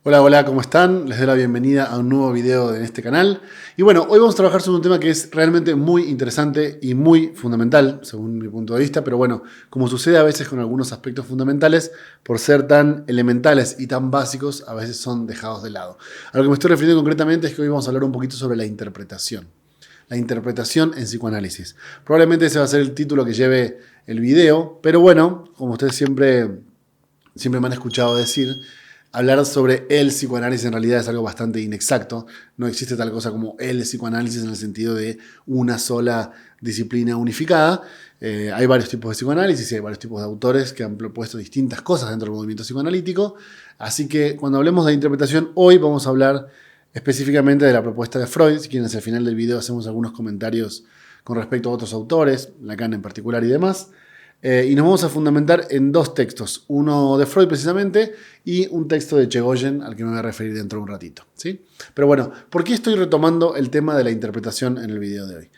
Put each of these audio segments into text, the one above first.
Hola, hola, ¿cómo están? Les doy la bienvenida a un nuevo video en este canal. Y bueno, hoy vamos a trabajar sobre un tema que es realmente muy interesante y muy fundamental, según mi punto de vista, pero bueno, como sucede a veces con algunos aspectos fundamentales, por ser tan elementales y tan básicos, a veces son dejados de lado. A lo que me estoy refiriendo concretamente es que hoy vamos a hablar un poquito sobre la interpretación. La interpretación en psicoanálisis. Probablemente ese va a ser el título que lleve el video, pero bueno, como ustedes siempre me han escuchado decir, hablar sobre el psicoanálisis en realidad es algo bastante inexacto. No existe tal cosa como el psicoanálisis en el sentido de una sola disciplina unificada. Hay varios tipos de psicoanálisis y hay varios tipos de autores que han propuesto distintas cosas dentro del movimiento psicoanalítico. Así que cuando hablemos de interpretación, hoy vamos a hablar específicamente de la propuesta de Freud. Si quieren, hacia el final del video hacemos algunos comentarios con respecto a otros autores, Lacan en particular y demás. Y nos vamos a fundamentar en dos textos, uno de Freud precisamente y un texto de Irigoyen al que me voy a referir dentro de un ratito, ¿sí? Pero bueno, ¿por qué estoy retomando el tema de la interpretación en el video de hoy?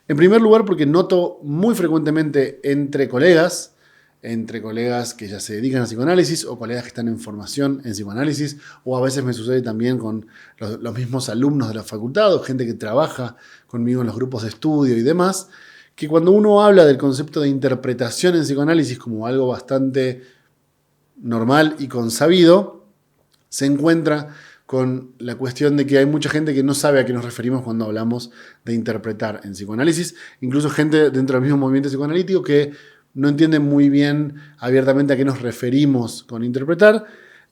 En primer lugar, porque noto muy frecuentemente entre colegas que ya se dedican a psicoanálisis o colegas que están en formación en psicoanálisis, o a veces me sucede también con los mismos alumnos de la facultad o gente que trabaja conmigo en los grupos de estudio y demás, que cuando uno habla del concepto de interpretación en psicoanálisis como algo bastante normal y consabido, se encuentra con la cuestión de que hay mucha gente que no sabe a qué nos referimos cuando hablamos de interpretar en psicoanálisis, incluso gente dentro del mismo movimiento psicoanalítico que no entiende muy bien abiertamente a qué nos referimos con interpretar,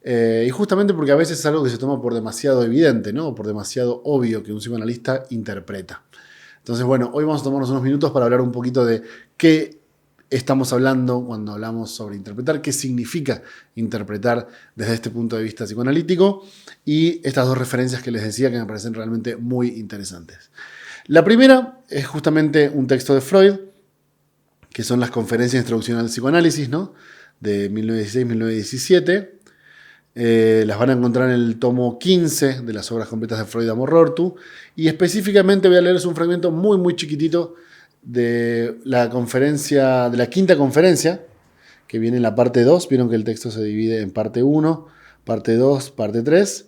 y justamente porque a veces es algo que se toma por demasiado evidente, ¿no? O por demasiado obvio que un psicoanalista interpreta. Entonces, bueno, hoy vamos a tomarnos unos minutos para hablar un poquito de qué estamos hablando cuando hablamos sobre interpretar, qué significa interpretar desde este punto de vista psicoanalítico y estas dos referencias que les decía que me parecen realmente muy interesantes. La primera es justamente un texto de Freud, que son las conferencias de introducción al psicoanálisis, ¿no? De 1916-1917. Las van a encontrar en el tomo 15 de las obras completas de Freud Amor Rortu, y específicamente voy a leerles un fragmento muy muy chiquitito de la conferencia, de la quinta conferencia, que viene en la parte 2. Vieron que el texto se divide en parte 1, parte 2, parte 3.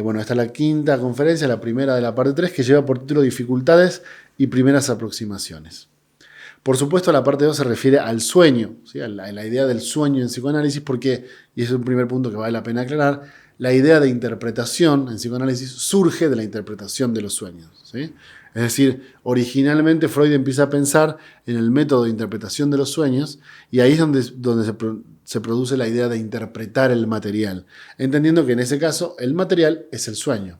Bueno, esta es la quinta conferencia, la primera de la parte 3, que lleva por título Dificultades y primeras aproximaciones. Por supuesto, la parte 2 se refiere al sueño, ¿sí? a la idea del sueño en psicoanálisis, porque, y ese es un primer punto que vale la pena aclarar, la idea de interpretación en psicoanálisis surge de la interpretación de los sueños, ¿sí? Es decir, originalmente Freud empieza a pensar en el método de interpretación de los sueños, y ahí es donde se produce la idea de interpretar el material, entendiendo que en ese caso el material es el sueño.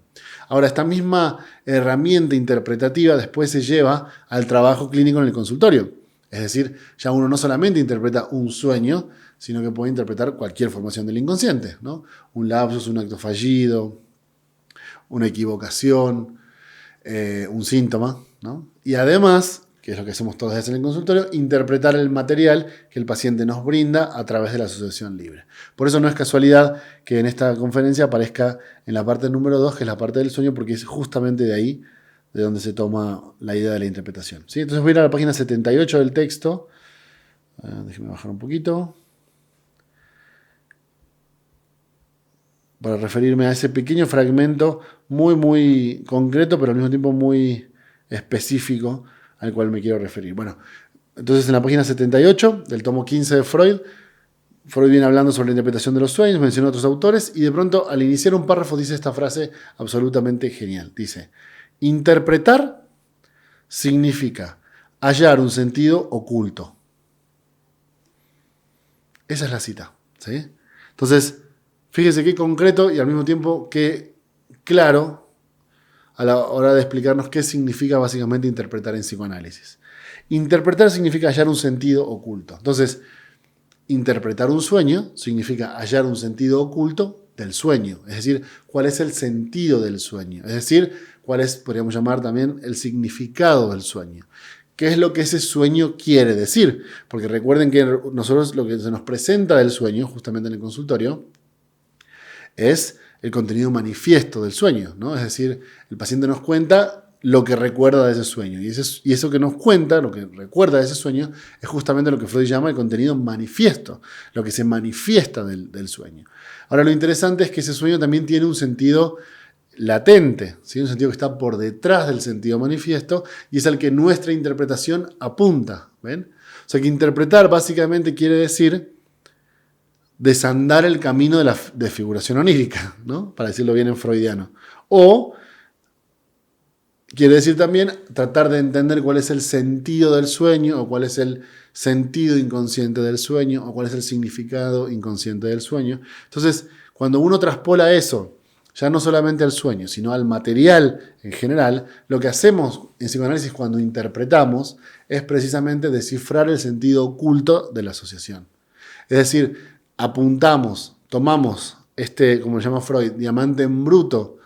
Ahora, esta misma herramienta interpretativa después se lleva al trabajo clínico en el consultorio. Es decir, ya uno no solamente interpreta un sueño, sino que puede interpretar cualquier formación del inconsciente, ¿no? Un lapsus, un acto fallido, una equivocación, un síntoma, ¿no? Y además, que es lo que hacemos todas veces en el consultorio, interpretar el material que el paciente nos brinda a través de la asociación libre. Por eso no es casualidad que en esta conferencia aparezca en la parte número 2, que es la parte del sueño, porque es justamente de ahí de donde se toma la idea de la interpretación, ¿sí? Entonces voy a ir a la página 78 del texto. Déjenme bajar un poquito para referirme a ese pequeño fragmento muy, muy concreto, pero al mismo tiempo muy específico al cual me quiero referir. Bueno, entonces en la página 78 del tomo 15 de Freud, Freud viene hablando sobre la interpretación de los sueños, menciona otros autores, y de pronto al iniciar un párrafo dice esta frase absolutamente genial. Dice, interpretar significa hallar un sentido oculto. Esa es la cita, ¿sí? Entonces, fíjese qué concreto y al mismo tiempo qué claro a la hora de explicarnos qué significa básicamente interpretar en psicoanálisis. Interpretar significa hallar un sentido oculto. Entonces, interpretar un sueño significa hallar un sentido oculto del sueño. Es decir, cuál es el sentido del sueño. Es decir, cuál es, podríamos llamar también, el significado del sueño. ¿Qué es lo que ese sueño quiere decir? Porque recuerden que nosotros lo que se nos presenta del sueño, justamente en el consultorio, es el contenido manifiesto del sueño, ¿no? Es decir, el paciente nos cuenta lo que recuerda de ese sueño. Y eso que nos cuenta, lo que recuerda de ese sueño, es justamente lo que Freud llama el contenido manifiesto, lo que se manifiesta del sueño. Ahora, lo interesante es que ese sueño también tiene un sentido latente, ¿sí? Un sentido que está por detrás del sentido manifiesto y es al que nuestra interpretación apunta. ¿Ven? O sea que interpretar básicamente quiere decir desandar el camino de la desfiguración onírica, ¿no? Para decirlo bien en freudiano. O quiere decir también tratar de entender cuál es el sentido del sueño o cuál es el sentido inconsciente del sueño o cuál es el significado inconsciente del sueño. Entonces, cuando uno traspola eso, ya no solamente al sueño, sino al material en general, lo que hacemos en psicoanálisis cuando interpretamos es precisamente descifrar el sentido oculto de la asociación. Es decir, apuntamos, tomamos como lo llama Freud, diamante en bruto,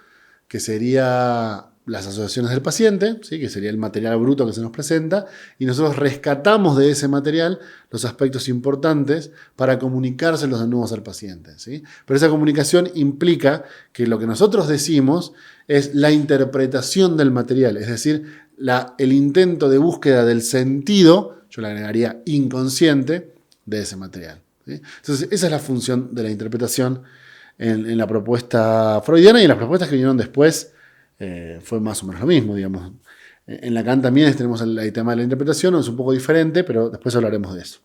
que sería las asociaciones del paciente, ¿sí? Que sería el material bruto que se nos presenta, y nosotros rescatamos de ese material los aspectos importantes para comunicárselos de nuevo al paciente, ¿sí? Pero esa comunicación implica que lo que nosotros decimos es la interpretación del material, es decir, el intento de búsqueda del sentido, yo le agregaría inconsciente, de ese material, ¿sí? Entonces, esa es la función de la interpretación en la propuesta freudiana, y en las propuestas que vinieron después fue más o menos lo mismo, digamos. En Lacan también tenemos el tema de la interpretación, es un poco diferente, pero después hablaremos de eso.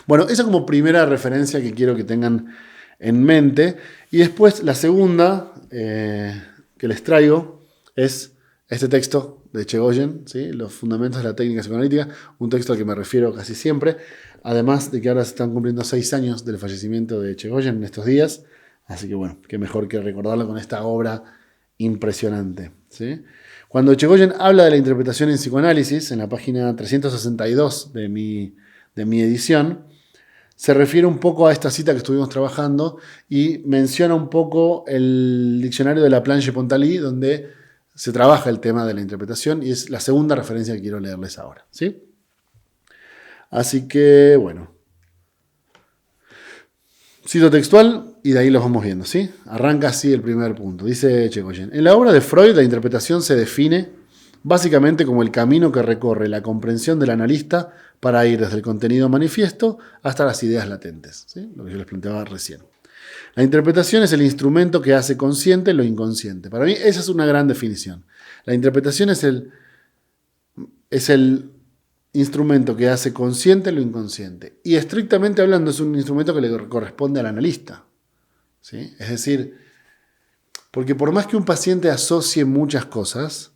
Bueno, esa como primera referencia que quiero que tengan en mente. Y después la segunda que les traigo es este texto de Echegoyen, ¿sí? Los fundamentos de la técnica psicoanalítica, un texto al que me refiero casi siempre, además de que ahora se están cumpliendo 6 años del fallecimiento de Echegoyen en estos días, así que bueno, qué mejor que recordarlo con esta obra impresionante, ¿sí? Cuando Echegoyen habla de la interpretación en psicoanálisis, en la página 362 de mi edición, se refiere un poco a esta cita que estuvimos trabajando y menciona un poco el diccionario de la Planche-Pontaly, donde se trabaja el tema de la interpretación, y es la segunda referencia que quiero leerles ahora, ¿sí? Así que, bueno. Cito textual y de ahí los vamos viendo, ¿sí? Arranca así el primer punto. Dice Echegoyen: en la obra de Freud, la interpretación se define básicamente como el camino que recorre la comprensión del analista para ir desde el contenido manifiesto hasta las ideas latentes, ¿sí? Lo que yo les planteaba recién. La interpretación es el instrumento que hace consciente lo inconsciente. Para mí esa es una gran definición. La interpretación es el instrumento que hace consciente lo inconsciente. Y estrictamente hablando es un instrumento que le corresponde al analista, ¿sí? Es decir, porque por más que un paciente asocie muchas cosas,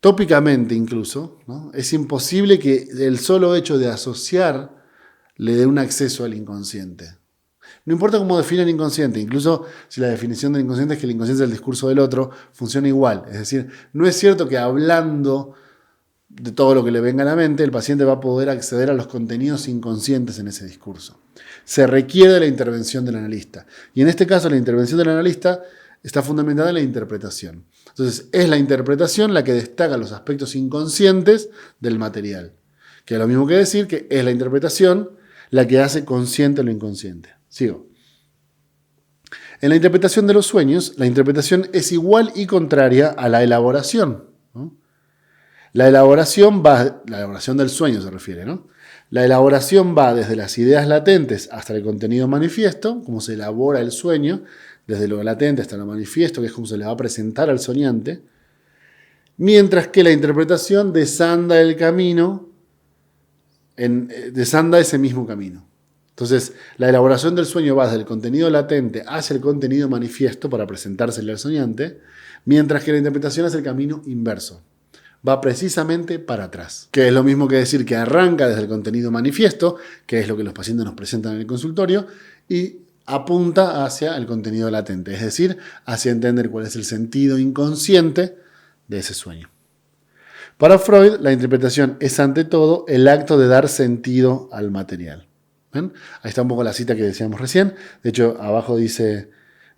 tópicamente incluso, ¿no? Es imposible que el solo hecho de asociar le dé un acceso al inconsciente. No importa cómo define el inconsciente, incluso si la definición del inconsciente es que el inconsciente es el discurso del otro, funciona igual. Es decir, no es cierto que hablando de todo lo que le venga a la mente, el paciente va a poder acceder a los contenidos inconscientes en ese discurso. Se requiere de la intervención del analista. Y en este caso, la intervención del analista está fundamentada en la interpretación. Entonces, es la interpretación la que destaca los aspectos inconscientes del material. Que es lo mismo que decir que es la interpretación la que hace consciente lo inconsciente. Sigo. En la interpretación de los sueños, la interpretación es igual y contraria a la elaboración, ¿no? La elaboración del sueño se refiere, ¿no? La elaboración va desde las ideas latentes hasta el contenido manifiesto, cómo se elabora el sueño, desde lo latente hasta lo manifiesto, que es cómo se le va a presentar al soñante, mientras que la interpretación desanda el camino, desanda ese mismo camino. Entonces, la elaboración del sueño va desde el contenido latente hacia el contenido manifiesto para presentársele al soñante, mientras que la interpretación es el camino inverso. Va precisamente para atrás, que es lo mismo que decir que arranca desde el contenido manifiesto, que es lo que los pacientes nos presentan en el consultorio, y apunta hacia el contenido latente, es decir, hacia entender cuál es el sentido inconsciente de ese sueño. Para Freud, la interpretación es ante todo el acto de dar sentido al material. ¿Ven? Ahí está un poco la cita que decíamos recién. De hecho, abajo dice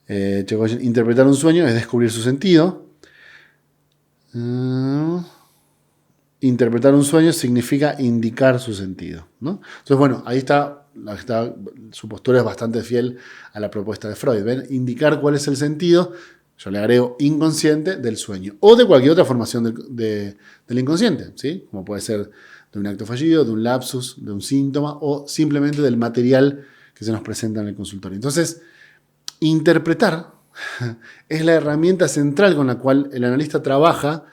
Echegoyen: interpretar un sueño es descubrir su sentido. Interpretar un sueño significa indicar su sentido, ¿no? Entonces, bueno, ahí está, su postura es bastante fiel a la propuesta de Freud. ¿Ven? Indicar cuál es el sentido Yo le agrego inconsciente del sueño o de cualquier otra formación del inconsciente, ¿sí? Como puede ser de un acto fallido, de un lapsus, de un síntoma o simplemente del material que se nos presenta en el consultorio. Entonces, interpretar es la herramienta central con la cual el analista trabaja,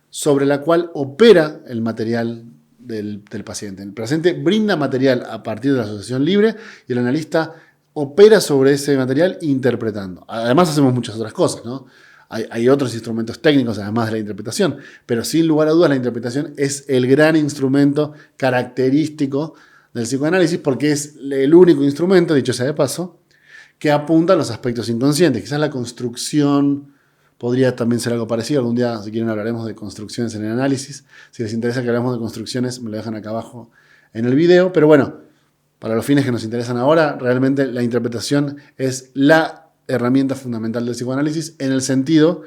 sobre la cual opera el material del paciente. El paciente brinda material a partir de la asociación libre y el analista opera sobre ese material interpretando. Además hacemos muchas otras cosas, ¿no? Hay otros instrumentos técnicos además de la interpretación, pero sin lugar a dudas la interpretación es el gran instrumento característico del psicoanálisis porque es el único instrumento, dicho sea de paso, que apunta a los aspectos inconscientes. Quizás la construcción podría también ser algo parecido. Algún día, si quieren, hablaremos de construcciones en el análisis. Si les interesa que hablemos de construcciones, me lo dejan acá abajo en el video. Pero bueno, para los fines que nos interesan ahora, realmente la interpretación es la herramienta fundamental del psicoanálisis en el sentido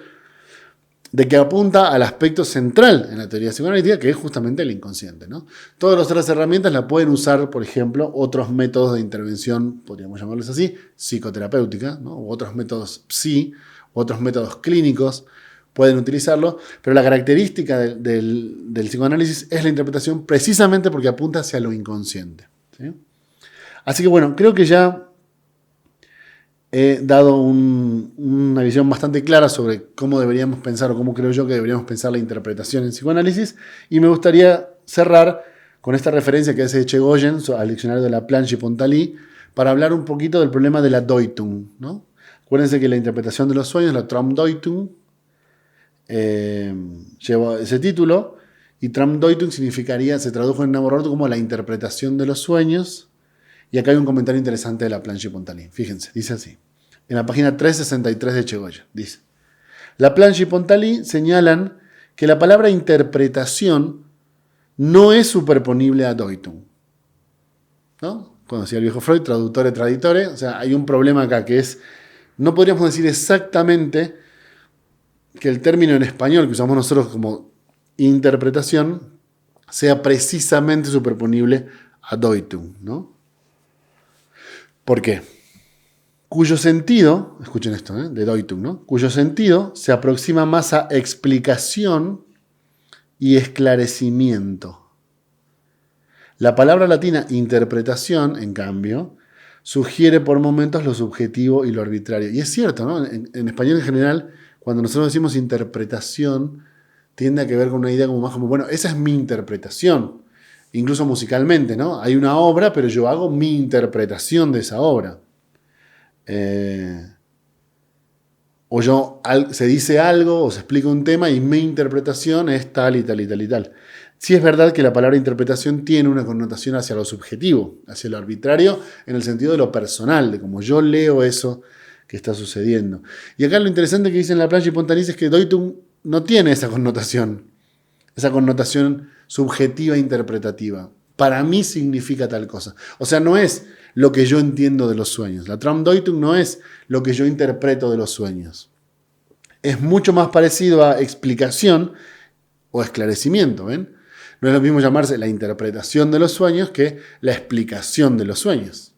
de que apunta al aspecto central en la teoría psicoanalítica, que es justamente el inconsciente, ¿no? Todas las otras herramientas la pueden usar, por ejemplo, otros métodos de intervención, podríamos llamarlos así, psicoterapéutica, ¿no? U otros métodos otros métodos clínicos pueden utilizarlo, pero la característica del psicoanálisis es la interpretación precisamente porque apunta hacia lo inconsciente, ¿sí? Así que bueno, creo que ya he dado una visión bastante clara sobre cómo deberíamos pensar o cómo creo yo que deberíamos pensar la interpretación en psicoanálisis y me gustaría cerrar con esta referencia que hace Echegoyen al diccionario de Laplanche y Pontalí para hablar un poquito del problema de la Deutung, ¿no? Acuérdense que la interpretación de los sueños, la Traumdeutung, lleva ese título y Traumdeutung se tradujo en Navarro como la interpretación de los sueños. Y acá hay un comentario interesante de Laplanche y Pontalí. Fíjense, dice así. En la página 363 de Echegoyen, dice: Laplanche y Pontalí señalan que la palabra interpretación no es superponible a Deutung, ¿no? Cuando decía el viejo Freud, traductore, traditore, o sea, hay un problema acá que es, no podríamos decir exactamente que el término en español que usamos nosotros como interpretación sea precisamente superponible a Deutung, ¿no? ¿Por qué? Cuyo sentido, escuchen esto, de Deutung, ¿no? Cuyo sentido se aproxima más a explicación y esclarecimiento. La palabra latina interpretación, en cambio, sugiere por momentos lo subjetivo y lo arbitrario. Y es cierto, ¿no? En español en general, cuando nosotros decimos interpretación, tiende a que ver con una idea como más como, bueno, esa es mi interpretación. Incluso musicalmente, ¿no? Hay una obra, pero yo hago mi interpretación de esa obra. Se dice algo o se explica un tema y mi interpretación es tal y tal y tal y tal. Sí es verdad que la palabra interpretación tiene una connotación hacia lo subjetivo, hacia lo arbitrario, en el sentido de lo personal, de cómo yo leo eso que está sucediendo. Y acá lo interesante que dicen Laplanche y Pontalí es que Deutung no tiene esa connotación subjetiva e interpretativa. Para mí significa tal cosa. O sea, no es lo que yo entiendo de los sueños. La Traumdeutung no es lo que yo interpreto de los sueños. Es mucho más parecido a explicación o esclarecimiento, ¿ven? No es lo mismo llamarse la interpretación de los sueños que la explicación de los sueños.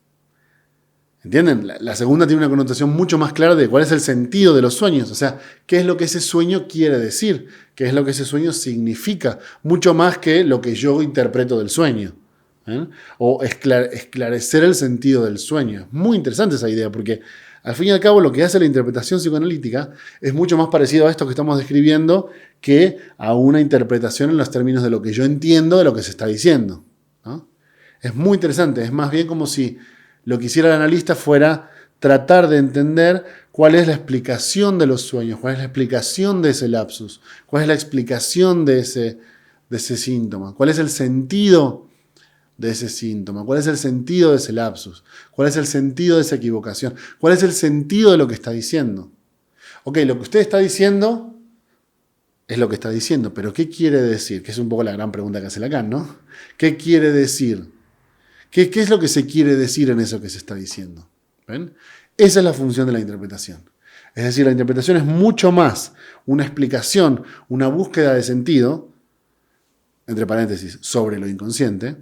¿Entienden? La segunda tiene una connotación mucho más clara de cuál es el sentido de los sueños. O sea, qué es lo que ese sueño quiere decir, qué es lo que ese sueño significa, mucho más que lo que yo interpreto del sueño. O esclarecer el sentido del sueño. Es muy interesante esa idea porque al fin y al cabo lo que hace la interpretación psicoanalítica es mucho más parecido a esto que estamos describiendo que a una interpretación en los términos de lo que yo entiendo de lo que se está diciendo, ¿no? Es muy interesante, es más bien como si lo que hiciera el analista fuera tratar de entender cuál es la explicación de los sueños, cuál es la explicación de ese lapsus, cuál es la explicación de ese síntoma, cuál es el sentido de ese síntoma, cuál es el sentido de ese lapsus, cuál es el sentido de esa equivocación, cuál es el sentido de lo que está diciendo. Ok, lo que usted está diciendo es lo que está diciendo, pero ¿qué quiere decir? Que es un poco la gran pregunta que hace Lacan, ¿no? ¿Qué quiere decir? ¿Qué es lo que se quiere decir en eso que se está diciendo? ¿Ven? Esa es la función de la interpretación. Es decir, la interpretación es mucho más una explicación, una búsqueda de sentido, entre paréntesis, sobre lo inconsciente,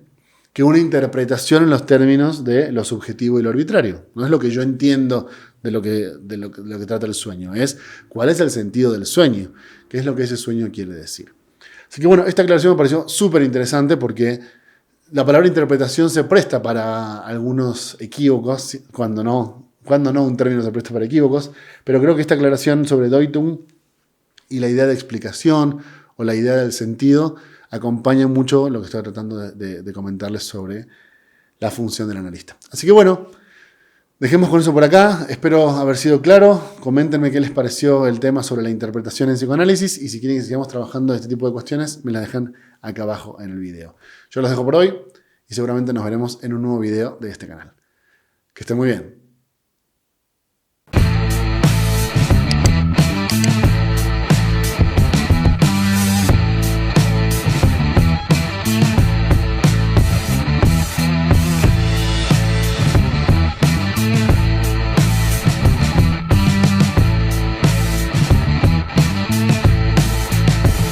que una interpretación en los términos de lo subjetivo y lo arbitrario. No es lo que yo entiendo de lo que trata el sueño, es cuál es el sentido del sueño, qué es lo que ese sueño quiere decir. Así que bueno, esta aclaración me pareció súper interesante porque la palabra interpretación se presta para algunos equívocos, cuando no un término se presta para equívocos, pero creo que esta aclaración sobre Deutung y la idea de explicación o la idea del sentido acompaña mucho lo que estoy tratando de comentarles sobre la función del analista. Así que bueno, dejemos con eso por acá. Espero haber sido claro. Coméntenme qué les pareció el tema sobre la interpretación en psicoanálisis y si quieren que sigamos trabajando este tipo de cuestiones, me las dejan acá abajo en el video. Yo los dejo por hoy y seguramente nos veremos en un nuevo video de este canal. Que estén muy bien.